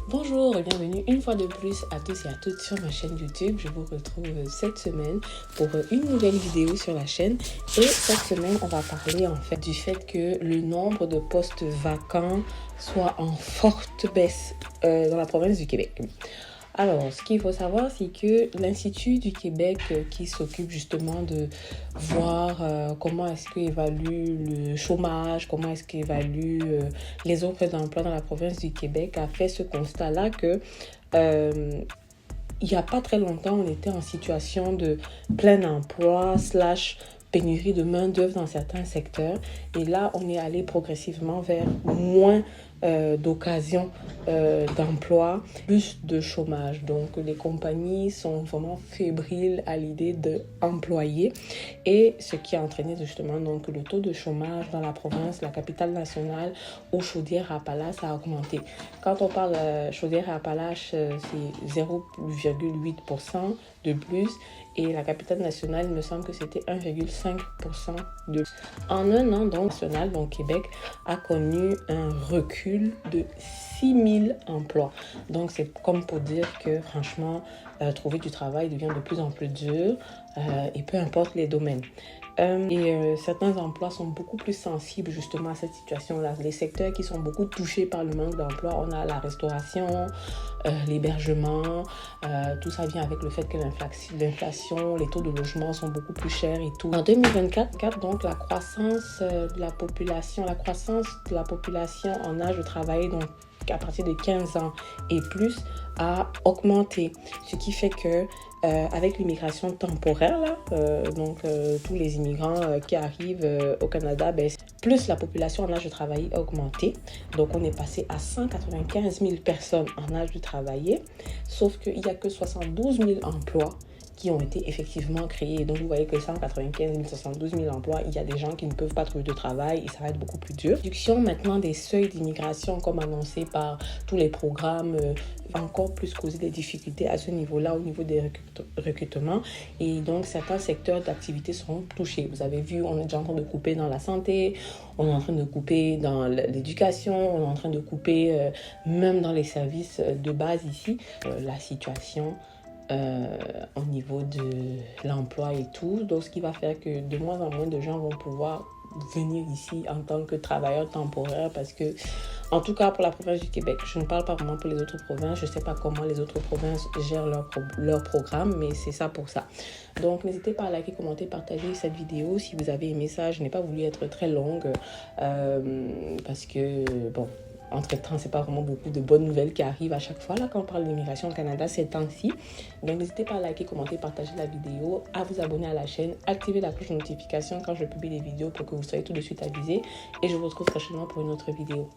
Bonjour et bienvenue une fois de plus à tous et à toutes sur ma chaîne YouTube. Je vous retrouve cette semaine pour une nouvelle vidéo sur la chaîne. Et cette semaine, on va parler en fait du fait que le nombre de postes vacants soit en forte baisse dans la province du Québec. Alors, ce qu'il faut savoir, c'est que l'Institut du Québec qui s'occupe justement de voir comment est-ce qu'il évalue le chômage, comment est-ce qu'il évalue les offres d'emploi dans la province du Québec, a fait ce constat-là que il n'y a pas très longtemps, on était en situation de plein emploi / pénurie de main-d'œuvre dans certains secteurs. Et là, on est allé progressivement vers moins d'occasions d'emploi, plus de chômage. Donc, les compagnies sont vraiment fébriles à l'idée d'employer. Et ce qui a entraîné justement donc, le taux de chômage dans la province, la capitale nationale, où Chaudière-Appalaches a augmenté. Quand on parle Chaudière-Appalaches, c'est 0,8% de plus. Et la capitale nationale, il me semble que c'était 1,5% de plus. En un an, donc, national, donc Québec, a connu un recul de 6000 emplois. Donc, c'est comme pour dire que, franchement, trouver du travail devient de plus en plus dur et peu importe les domaines. Certains emplois sont beaucoup plus sensibles justement à cette situation-là. Les secteurs qui sont beaucoup touchés par le manque d'emploi, on a la restauration, l'hébergement, tout ça vient avec le fait que l'inflation, les taux de logement sont beaucoup plus chers et tout. En 2024, donc la croissance de la population en âge de travailler, donc à partir de 15 ans et plus, a augmenté. Ce qui fait que avec l'immigration temporaire, là, tous les immigrants qui arrivent au Canada, plus la population en âge de travailler a augmenté. Donc, on est passé à 195 000 personnes en âge de travailler, sauf qu'il n'y a que 72 000 emplois qui ont été effectivement créés. Donc, vous voyez que 195 000, 72 000 emplois, il y a des gens qui ne peuvent pas trouver de travail et ça va être beaucoup plus dur. Réduction maintenant des seuils d'immigration comme annoncé par tous les programmes va encore plus causer des difficultés à ce niveau-là, au niveau des recrutements. Et donc, certains secteurs d'activité seront touchés. Vous avez vu, on est déjà en train de couper dans la santé, on est en train de couper dans l'éducation, on est en train de couper même dans les services de base ici. La situation au niveau de l'emploi et tout. Donc, ce qui va faire que de moins en moins de gens vont pouvoir venir ici en tant que travailleurs temporaires parce que, en tout cas pour la province du Québec, je ne parle pas vraiment pour les autres provinces, je ne sais pas comment les autres provinces gèrent leur programme, mais c'est ça pour ça. Donc, n'hésitez pas à liker, commenter, partager cette vidéo si vous avez aimé ça. Je n'ai pas voulu être très longue parce que, bon, entre-temps, c'est pas vraiment beaucoup de bonnes nouvelles qui arrivent à chaque fois là quand on parle d'immigration au Canada ces temps-ci. Donc, n'hésitez pas à liker, commenter, partager la vidéo, à vous abonner à la chaîne, activer la cloche de notification quand je publie des vidéos pour que vous soyez tout de suite avisés. Et je vous retrouve prochainement pour une autre vidéo.